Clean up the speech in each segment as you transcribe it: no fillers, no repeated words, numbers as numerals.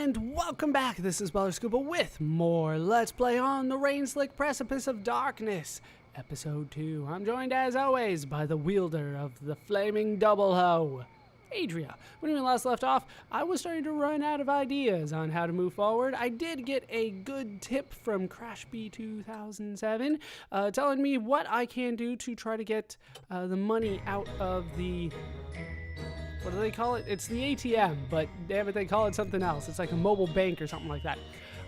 And welcome back, this is Baller Scuba with more Let's Play on the Rain-Slick Precipice of Darkness, Episode 2. I'm joined as always by the wielder of the flaming double hoe, Adria. When we last left off, I was starting to run out of ideas on how to move forward. I did get a good tip from CrashB2007 telling me what I can do to try to get the money out of the... what do they call it? It's the ATM, but damn it, they call it something else. It's like a mobile bank or something like that.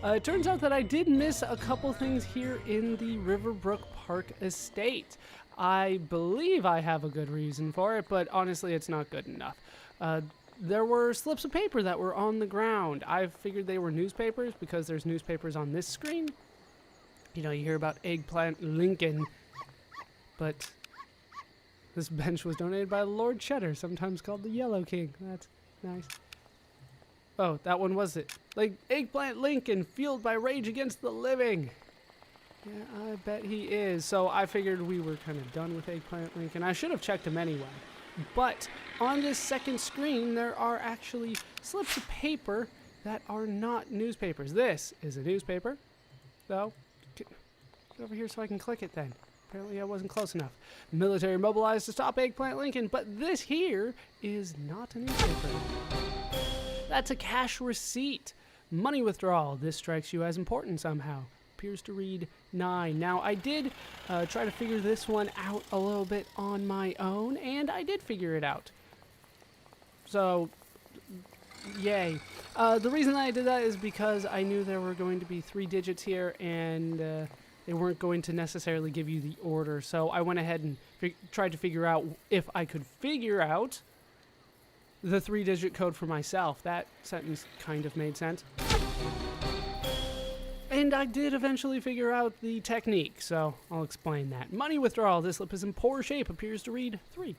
It turns out that I did miss a couple things here in the Riverbrook Park estate. I believe I have a good reason for it, but honestly, it's not good enough. There were slips of paper that were on the ground. I figured they were newspapers because there's newspapers on this screen. You know, you hear about Eggplant Lincoln, but... this bench was donated by Lord Cheddar, sometimes called the Yellow King. That's nice. Oh, that one was it. Like, Eggplant Lincoln, fueled by rage against the living. Yeah, I bet he is. So I figured we were kind of done with Eggplant Lincoln. I should have checked him anyway. But on this second screen, there are actually slips of paper that are not newspapers. This is a newspaper, though. Get over here so I can click it then. Apparently I wasn't close enough. Military mobilized to stop Eggplant Lincoln, but this here is not a newspaper. That's a cash receipt. Money withdrawal. This strikes you as important somehow. Appears to read 9. Now, I did try to figure this one out a little bit on my own, and I did figure it out. So, yay. The reason I did that is because I knew there were going to be 3 digits here, and... they weren't going to necessarily give you the order, so I went ahead and tried to figure out if I could figure out the 3-digit code for myself. That sentence kind of made sense. And I did eventually figure out the technique, so I'll explain that. Money withdrawal. This slip is in poor shape, appears to read 3.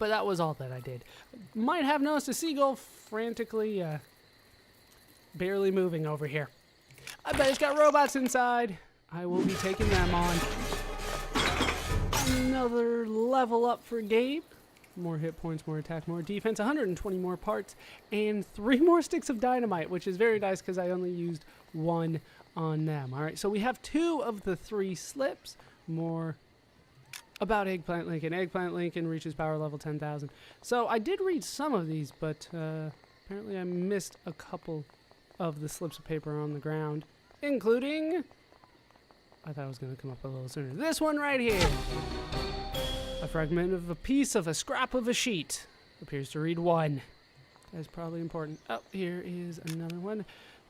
But that was all that I did. Might have noticed a seagull frantically, barely moving over here. I bet it's got robots inside. I will be taking them on. Another level up for Gabe. More hit points, more attack, more defense, 120 more parts, and 3 more sticks of dynamite, which is very nice because I only used 1 on them. All right, so we have 2 of the 3 slips. More about Eggplant Lincoln. Eggplant Lincoln reaches power level 10,000. So I did read some of these, but apparently I missed a couple of the slips of paper on the ground, including... I thought it was going to come up a little sooner. This one right here. A fragment of a piece of a scrap of a sheet. Appears to read 1. That's probably important. Oh, here is another one.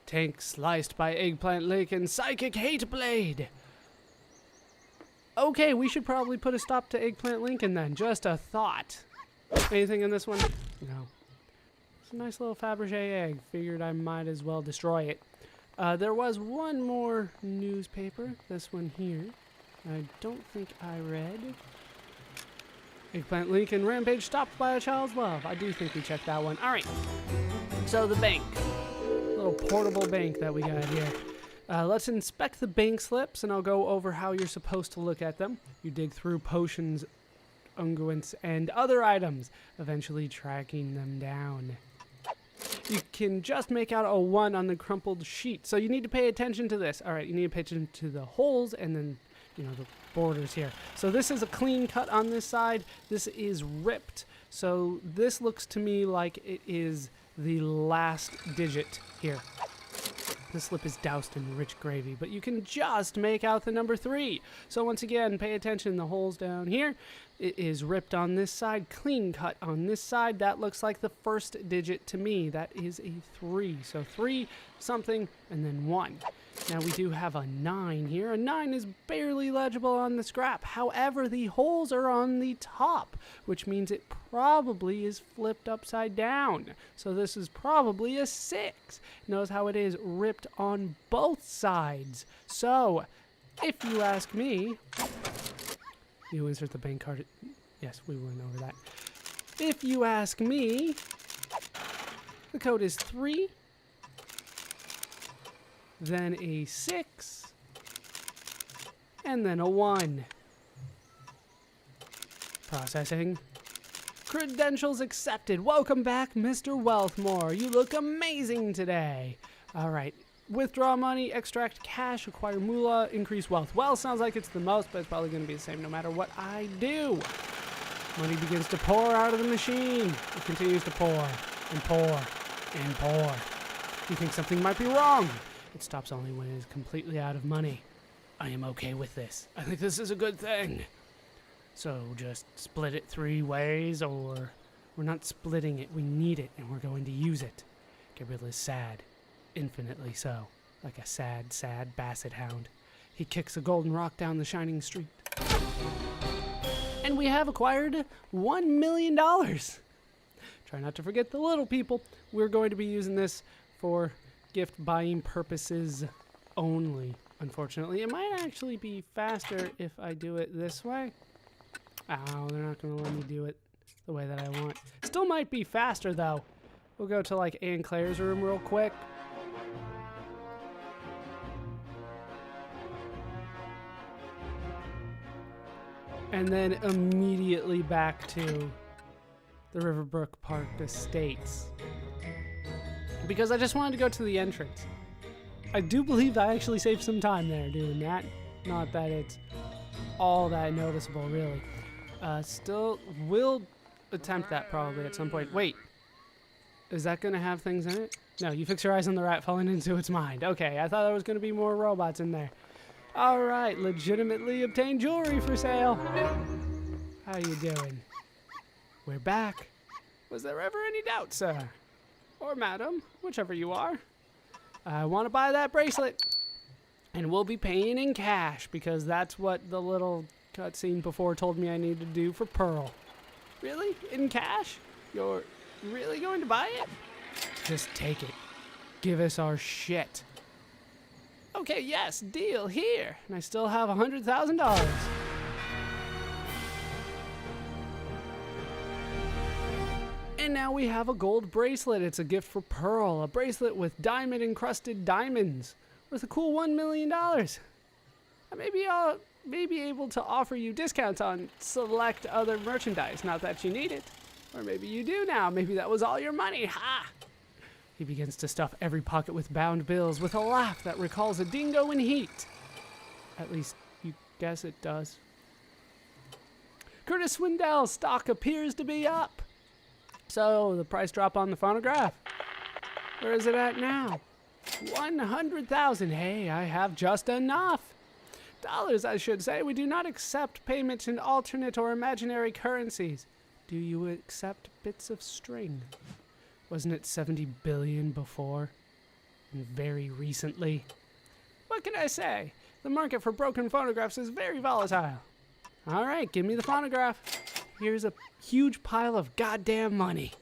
Tank sliced by Eggplant Lincoln. Psychic hate blade. Okay, we should probably put a stop to Eggplant Lincoln then. Just a thought. Anything in this one? No. It's a nice little Fabergé egg. Figured I might as well destroy it. There was one more newspaper, this one here. I don't think I read. Eggplant Lincoln rampage stopped by a child's love. I do think we checked that one. All right, so the bank. Little portable bank that we got here. Let's inspect the bank slips, and I'll go over how you're supposed to look at them. You dig through potions, unguents, and other items, eventually tracking them down. You can just make out a 1 on the crumpled sheet. So you need to pay attention to this. All right, you need to pay attention to the holes and then, you know, the borders here. So this is a clean cut on this side. This is ripped. So this looks to me like it is the last digit here. The slip is doused in rich gravy, but you can just make out the number 3. So once again, pay attention. The holes down here. It is ripped on this side, clean cut on this side. That looks like the first digit to me. That is a 3. So 3 something and then 1. Now we do have a 9 here. A 9 is barely legible on the scrap. However, the holes are on the top, which means it probably is flipped upside down. So this is probably a 6. Notice how it is ripped on both sides. So, if you ask me... you insert the bank card. Yes, we went over that. If you ask me, the code is 3, then a 6, and then a 1. Processing. Credentials accepted. Welcome back, Mr. Wealthmore. You look amazing today. All right. Withdraw money, extract cash, acquire moolah, increase wealth. Well, sounds like it's the most, but it's probably going to be the same no matter what I do. Money begins to pour out of the machine. It continues to pour and pour and pour. You think something might be wrong. It stops only when it is completely out of money. I am okay with this. I think this is a good thing. So just split it 3 ways, or we're not splitting it. We need it, and we're going to use it. Gabriel is sad. Infinitely so, like a sad, sad basset hound. He kicks a golden rock down the shining street. And we have acquired $1 million. Try not to forget the little people. We're going to be using this for gift buying purposes only, unfortunately. It might actually be faster if I do it this way. Oh, they're not going to let me do it the way that I want. Still might be faster, though. We'll go to, like, Anne Claire's room real quick. And then immediately back to the Riverbrook Park Estates. Because I just wanted to go to the entrance. I do believe I actually saved some time there doing that. Not that it's all that noticeable, really. Still will attempt that probably at some point. Wait. Is that going to have things in it? No, you fix your eyes on the rat falling into its mind. Okay, I thought there was going to be more robots in there. All right, legitimately obtained jewelry for sale. How you doing? We're back. Was there ever any doubt, sir? Or madam, whichever you are. I want to buy that bracelet. And we'll be paying in cash, because that's what the little cutscene before told me I needed to do for Pearl. Really? In cash? You're really going to buy it? Just take it. Give us our shit. Okay, yes, deal, here. And I still have $100,000. And now we have a gold bracelet. It's a gift for Pearl. A bracelet with diamond-encrusted diamonds. Worth a cool $1 million. Maybe I'll be able to offer you discounts on select other merchandise. Not that you need it. Or maybe you do now. Maybe that was all your money. Ha! He begins to stuff every pocket with bound bills with a laugh that recalls a dingo in heat. At least, you guess it does. Curtis Swindell's stock appears to be up. So, the price drop on the phonograph. Where is it at now? 100,000. Hey, I have just enough. Dollars, I should say. We do not accept payments in alternate or imaginary currencies. Do you accept bits of string? Wasn't it 70 billion before? And very recently? What can I say? The market for broken phonographs is very volatile. All right, give me the phonograph. Here's a huge pile of goddamn money.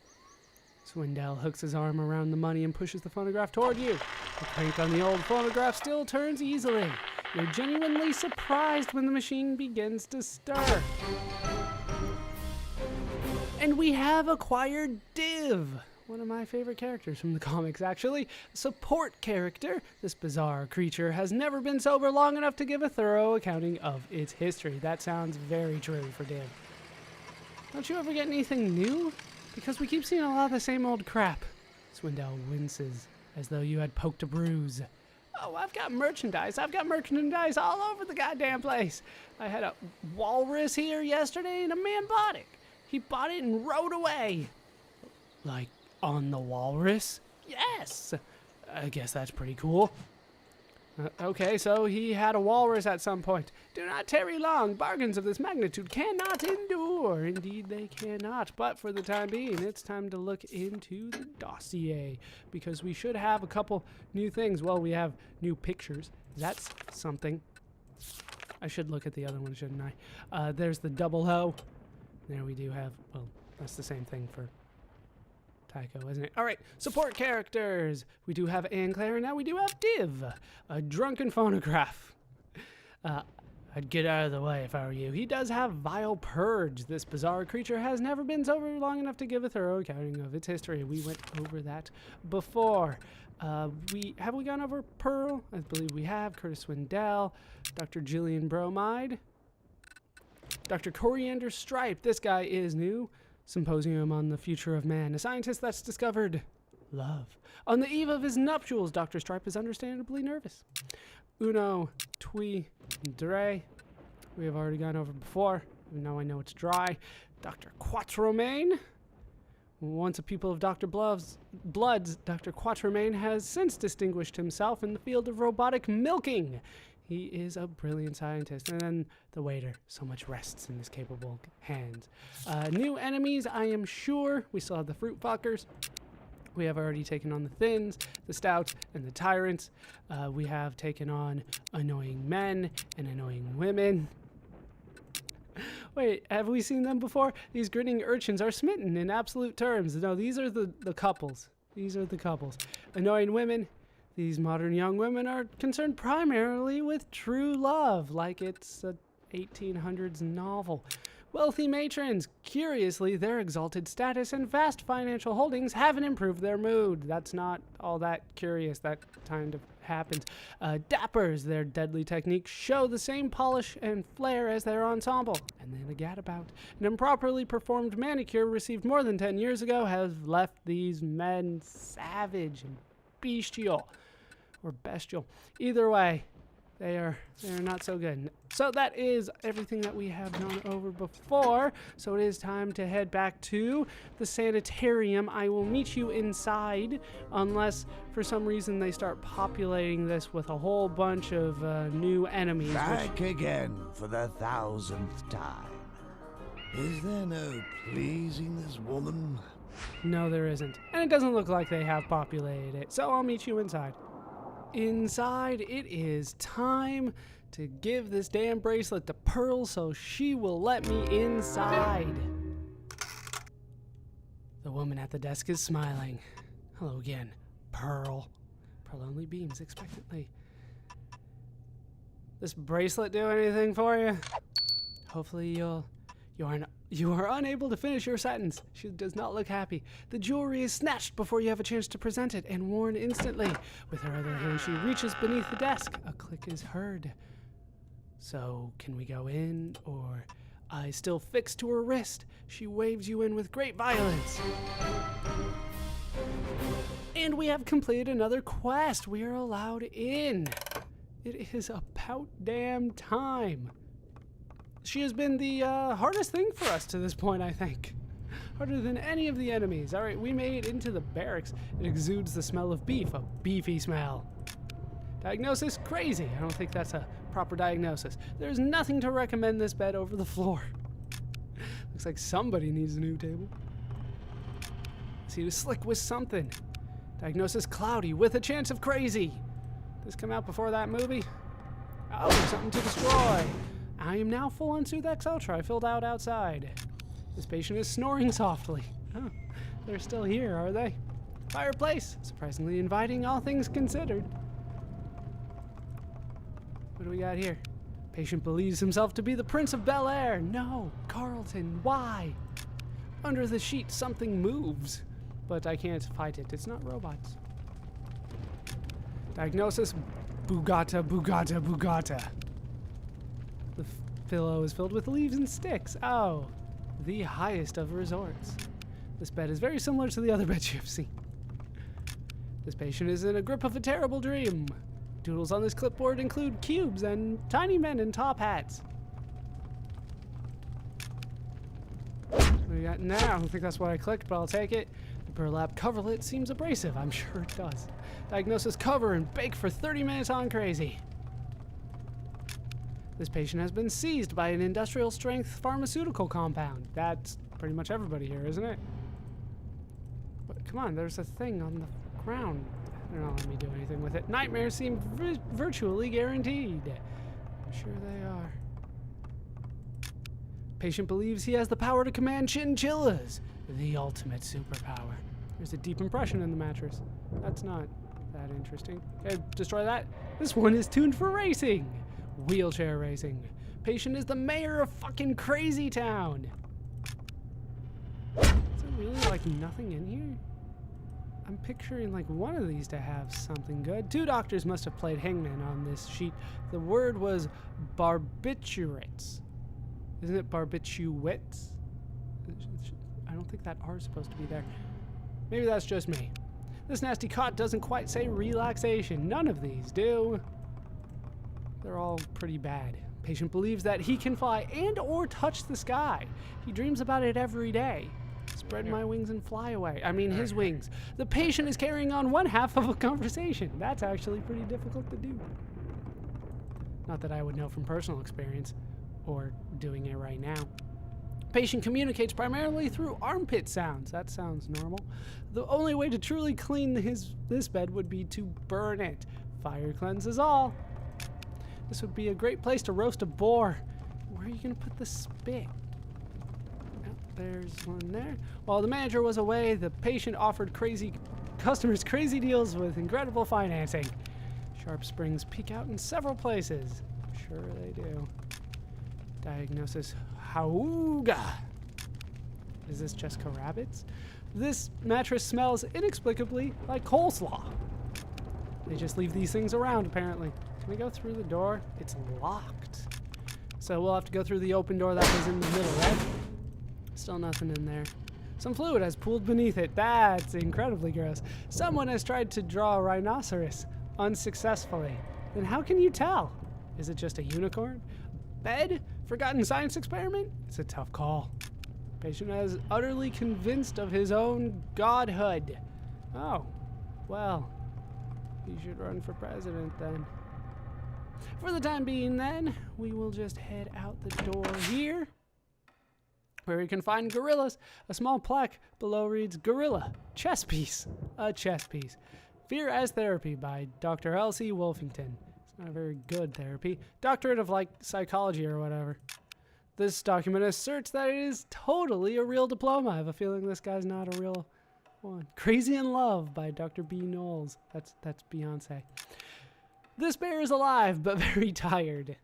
Swindell hooks his arm around the money and pushes the phonograph toward you. The crank on the old phonograph still turns easily. You're genuinely surprised when the machine begins to stir. And we have acquired Div. One of my favorite characters from the comics, actually. Support character. This bizarre creature has never been sober long enough to give a thorough accounting of its history. That sounds very true for Div. Don't you ever get anything new? Because we keep seeing a lot of the same old crap. Swindell winces, as though you had poked a bruise. Oh, I've got merchandise. I've got merchandise all over the goddamn place. I had a walrus here yesterday, and a man bought it. He bought it and rode away. Like, on the walrus? Yes! I guess that's pretty cool. Okay, so he had a walrus at some point. Do not tarry long. Bargains of this magnitude cannot endure. Indeed, they cannot. But for the time being, it's time to look into the dossier, because we should have a couple new things. Well, we have new pictures. That's something. I should look at the other one, shouldn't I? There's the double O. There we do have, well, that's the same thing for Tycho, isn't it? All right, support characters. We do have Anne Claire, and now we do have Div, a drunken phonograph. I'd get out of the way if I were you. He does have vile purge. This bizarre creature has never been sober long enough to give a thorough accounting of its history. We went over that before. Have we gone over Pearl? I believe we have. Curtis Swindell, Dr. Jillian Bromide, Dr. Coriander Stripe. This guy is new. Symposium on the Future of Man, a scientist that's discovered love. On the eve of his nuptials, Dr. Stripe is understandably nervous. Uno, Tui, Dre, we have already gone over before, even though I know it's dry. Dr. Quatremaine. Once a pupil of Dr. Blood's, Dr. Quatremaine has since distinguished himself in the field of robotic milking. He is a brilliant scientist. And then the waiter. So much rests in his capable hands. New enemies, I am sure. We still have the fruit fuckers. We have already taken on the Thins, the Stouts, and the Tyrants. We have taken on annoying men and annoying women. Wait, have we seen them before? These grinning urchins are smitten in absolute terms. No, these are the couples. These are the couples. Annoying women. These modern young women are concerned primarily with true love, like it's a 1800s novel. Wealthy matrons. Curiously, their exalted status and vast financial holdings haven't improved their mood. That's not all that curious. That kind of happens. Dappers. Their deadly techniques show the same polish and flair as their ensemble. And then a gadabout. An improperly performed manicure received more than 10 years ago has left these men savage and bestial. Or bestial. Either way, they're not so good. So that is everything that we have gone over before. So it is time to head back to the Sanitarium. I will meet you inside, unless for some reason they start populating this with a whole bunch of new enemies. Back again for the 1000th time. Is there no pleasing this woman? No, there isn't. And it doesn't look like they have populated it. So I'll meet you inside. Inside, it is time to give this damn bracelet to Pearl so she will let me inside. The woman at the desk is smiling. Hello again, Pearl. Pearl only beams expectantly. This bracelet do anything for you? Hopefully you are unable to finish your sentence. She does not look happy. The jewelry is snatched before you have a chance to present it and worn instantly. With her other hand, she reaches beneath the desk. A click is heard. So, can we go in? Or, eyes still fixed to her wrist, she waves you in with great violence. And we have completed another quest. We are allowed in. It is about damn time. She has been the hardest thing for us to this point, I think. Harder than any of the enemies. All right, we made it into the barracks. It exudes the smell of beef, a beefy smell. Diagnosis? Crazy. I don't think that's a proper diagnosis. There's nothing to recommend this bed over the floor. Looks like somebody needs a new table. See, to slick with something. Diagnosis cloudy with a chance of crazy. Did this come out before that movie? Oh, something to destroy. I am now full on Soothe X Ultra. I filled out outside. This patient is snoring softly. Oh, they're still here, are they? Fireplace. Surprisingly inviting, all things considered. What do we got here? Patient believes himself to be the Prince of Bel Air. No, Carlton, why? Under the sheet, something moves. But I can't fight it. It's not robots. Diagnosis, Bugata, Bugata, Bugata. The pillow is filled with leaves and sticks. Oh, the highest of resorts. This bed is very similar to the other beds you have seen. This patient is in a grip of a terrible dream. Doodles on this clipboard include cubes and tiny men in top hats. What do we got now? I don't think that's what I clicked, but I'll take it. The burlap coverlet seems abrasive. I'm sure it does. Diagnosis: cover and bake for 30 minutes on crazy. This patient has been seized by an industrial-strength pharmaceutical compound. That's pretty much everybody here, isn't it? But come on, there's a thing on the ground. They're not letting me do anything with it. Nightmares seem virtually guaranteed. I'm sure they are. Patient believes he has the power to command chinchillas. The ultimate superpower. There's a deep impression in the mattress. That's not that interesting. Okay, destroy that. This one is tuned for racing. Wheelchair racing. Patient is the mayor of fucking Crazy Town. Is there really like nothing in here? I'm picturing like one of these to have something good. 2 doctors must have played hangman on this sheet. The word was barbiturates. Isn't it barbiturates? I don't think that R is supposed to be there. Maybe that's just me. This nasty cot doesn't quite say relaxation. None of these do. They're all pretty bad. Patient believes that he can fly and or touch the sky. He dreams about it every day. Spread my wings and fly away. I mean, his wings. The patient is carrying on one half of a conversation. That's actually pretty difficult to do. Not that I would know from personal experience or doing it right now. Patient communicates primarily through armpit sounds. That sounds normal. The only way to truly clean this bed would be to burn it. Fire cleanses all. This would be a great place to roast a boar. Where are you going to put the spit? Oh, there's one there. While the manager was away, the patient offered customers crazy deals with incredible financing. Sharp springs peek out in several places. Sure they do. Diagnosis: Hauga. Is this just rabbits? This mattress smells inexplicably like coleslaw. They just leave these things around, apparently. Can we go through the door? It's locked. So we'll have to go through the open door that was in the middle, right? Still nothing in there. Some fluid has pooled beneath it. That's incredibly gross. Someone has tried to draw a rhinoceros unsuccessfully. Then how can you tell? Is it just a unicorn? Bed? Forgotten science experiment? It's a tough call. Patient is utterly convinced of his own godhood. Oh, well, he should run for president then. For the time being then, we will just head out the door here, where we can find gorillas. A small plaque below reads, Gorilla, chess piece, a chess piece. Fear as Therapy by Dr. Elsie Wolfington. It's not a very good therapy. Doctorate of, like, psychology or whatever. This document asserts that it is totally a real diploma. I have a feeling this guy's not a real one. Crazy in Love by Dr. B. Knowles. That's Beyonce. This bear is alive, but very tired.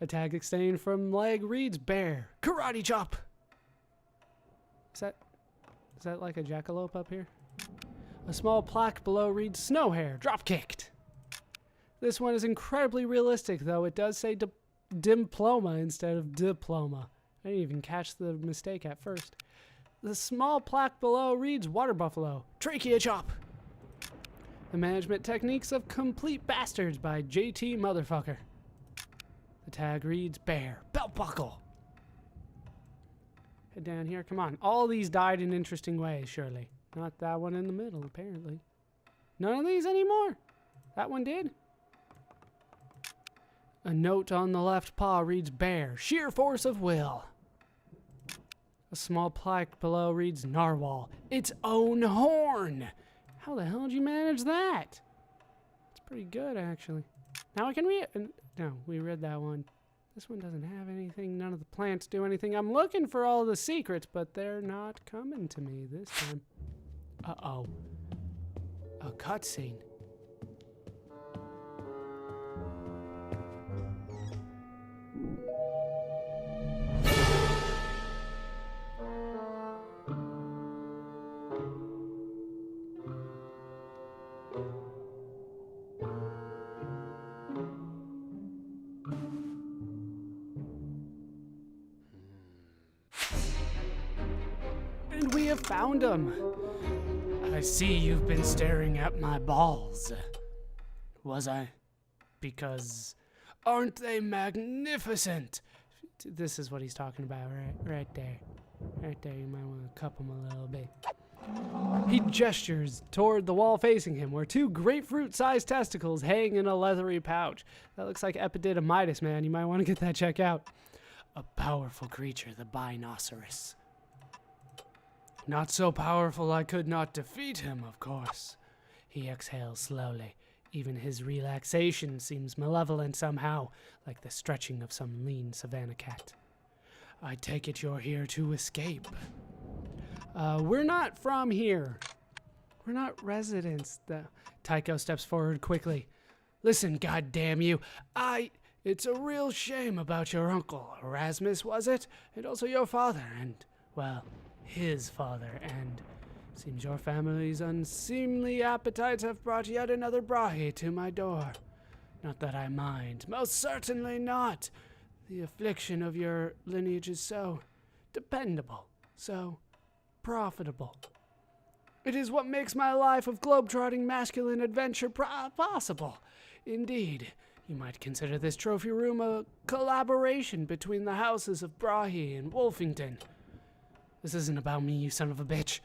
A tag extending from leg reads, Bear, karate chop. Is that like a jackalope up here? A small plaque below reads, Snow Hare, drop kicked. This one is incredibly realistic, though it does say diploma instead of diploma. I didn't even catch the mistake at first. The small plaque below reads, Water Buffalo, trachea chop. The Management Techniques of Complete Bastards by JT Motherfucker. The tag reads, Bear, belt buckle. Head down here, come on. All these died in interesting ways, surely. Not that one in the middle, apparently. None of these anymore. That one did. A note on the left paw reads, Bear, sheer force of will. A small plaque below reads, Narwhal, its own horn. How the hell did you manage that? It's pretty good, actually. Now I can read it. No, we read that one. This one doesn't have anything. None of the plants do anything. I'm looking for all the secrets, but they're not coming to me this time. Uh-oh. A cutscene. And we have found him. I see you've been staring at my balls. Was I? Because aren't they magnificent? This is what he's talking about right there. Right there, you might want to cup him a little bit. He gestures toward the wall facing him, where two grapefruit-sized testicles hang in a leathery pouch. That looks like epididymitis, man. You might want to get that checked out. A powerful creature, the Binoceros. Not so powerful I could not defeat him, of course. He exhales slowly. Even his relaxation seems malevolent somehow, like the stretching of some lean savanna cat. I take it you're here to escape. We're not from here. We're not residents. Tycho steps forward quickly. Listen, goddamn you. It's a real shame about your uncle, Erasmus, was it? And also your father, and, well, his father, and seems your family's unseemly appetites have brought yet another brahi to my door. Not that I mind, most certainly not. The affliction of your lineage is so dependable. so profitable. It is what makes my life of globetrotting masculine adventure possible. Indeed, you might consider this trophy room a collaboration between the houses of Brahe and Wolfington. This isn't about me, you son of a bitch.